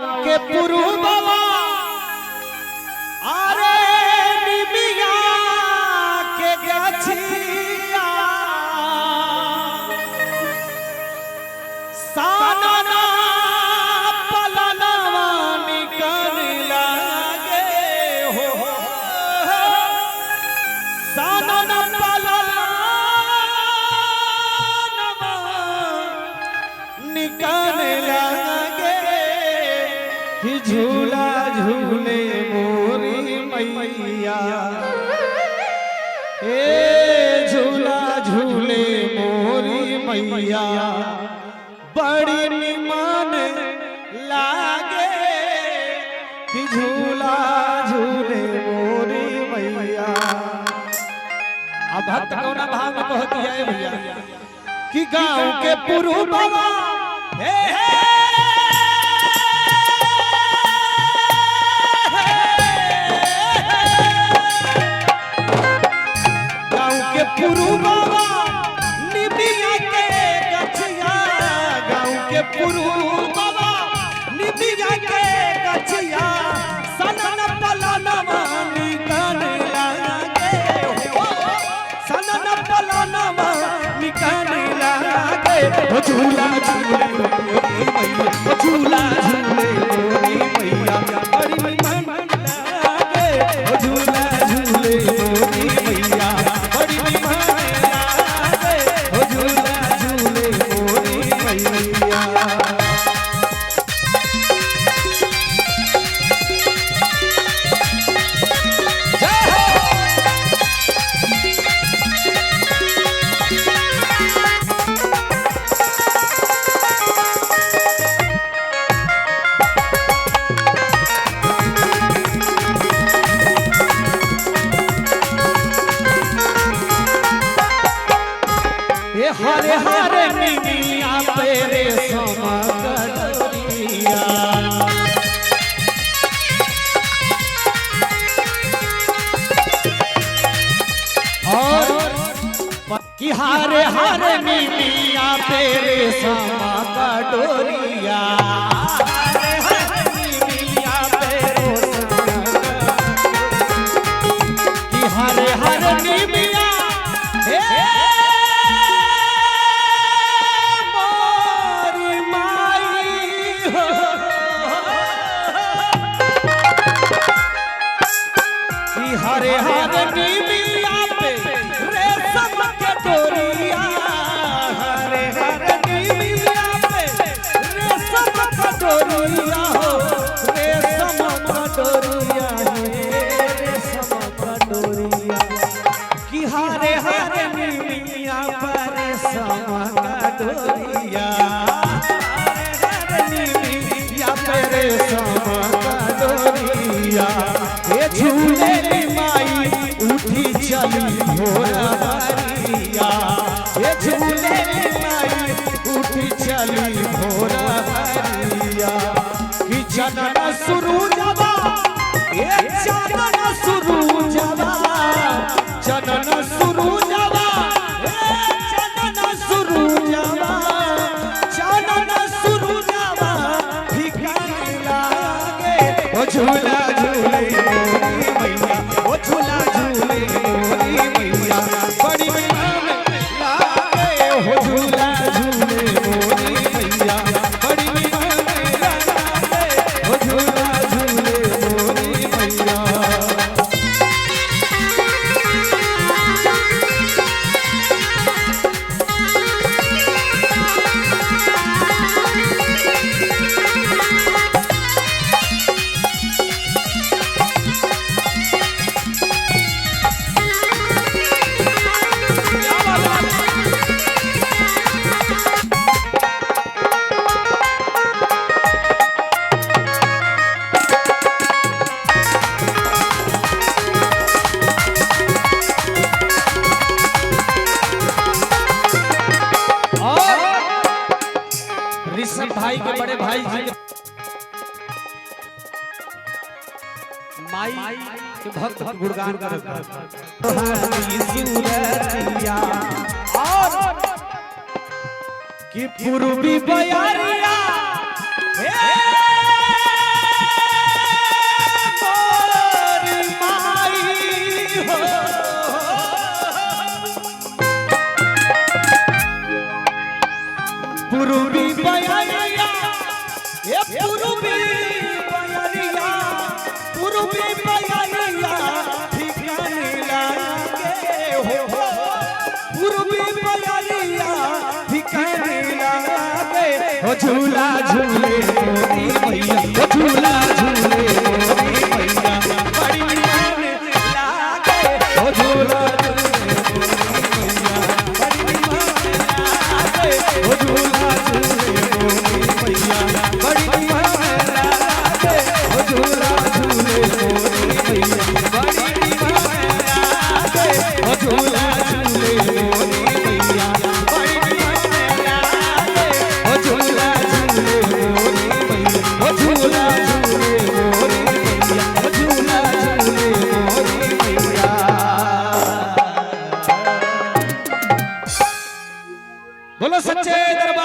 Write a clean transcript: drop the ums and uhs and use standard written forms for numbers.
के पुरुबवा आरे निमिया के गछिया सानना पलनवा निकल लागे हो सानना पलनवा निकल लागे कि झूला झूले मोरी मैया ए झूला झूले मोरी मैया बड़ी निमन लागे कि झूला झूले मोरी मैया। अब भक्त कौना भाव में कहती है भैया कि गांव के पुरुबवा हे पुरुबवा निमिया के गछिया गाँव के पुरुबवा निमिया के गछिया सनन पलनवा निकल लागे सनन पलनवा निकल लागे झूला झूले मोरी मैया झूला झूले मोरी मैया बड़ी मन लागे झूला झूले मोरी मैया हरे हरे निमिया पेरे समगरिया और कि हरे हरे निमिया पेरे समगरिया हरे हरे निमिया पेरे कि हरे हरे निमिया हरे हरे निमिया पे रेशम के डोरिया हरे हरे निमिया पे रेशम का डोरिया हो रेशम का डोरिया रेशम का डोरिया कि हरे हरे निमिया पे रेशम का डोरिया हरे निमिया पे रेशम का डोरिया ये झूले उठी चली भोरवरिया ये झूले माई उठी चली भोरवरिया कि चनन सुरूजवा ये चनन सुरूजवा चनन सुरूजवा ये चनन सुरूजवा चनन सुरूजवा फीका लागे ओ झूला झूले मोरी मैया ओ झूला झूले मोरी मैया बड़ी मन लागे हो झूला झूले मोरी मैया बड़ी मन लागे हो झूला झूले मोरी मैया। ऋषभ भाई के बड़े भाई जी माई के भक्त गुणगान करता और कि पूर्वी बयारिया पूर्वी बयरिया पूर्वी बयरिया ठिकाने लागे हो पूर्वी बयरिया ठिकाने लागे हो झूला झूले मोरी मैया हो झूला झूले मोरी मैया बड़ी मन लागे हो झूला झूले मोरी मैया बड़ी मन लागे हो झूला झूले मोरी मैया बड़ी मन लागे हो झूला झूले मोरी मैया बड़ी मन लागे हो झूला झूले मोरी मैया बड़ी मन लागे हो झूला झूले मोरी मैया हो झूला झूले मोरी मैया हो झूला झूले मोरी मैया। बोलो सच्चे दरबार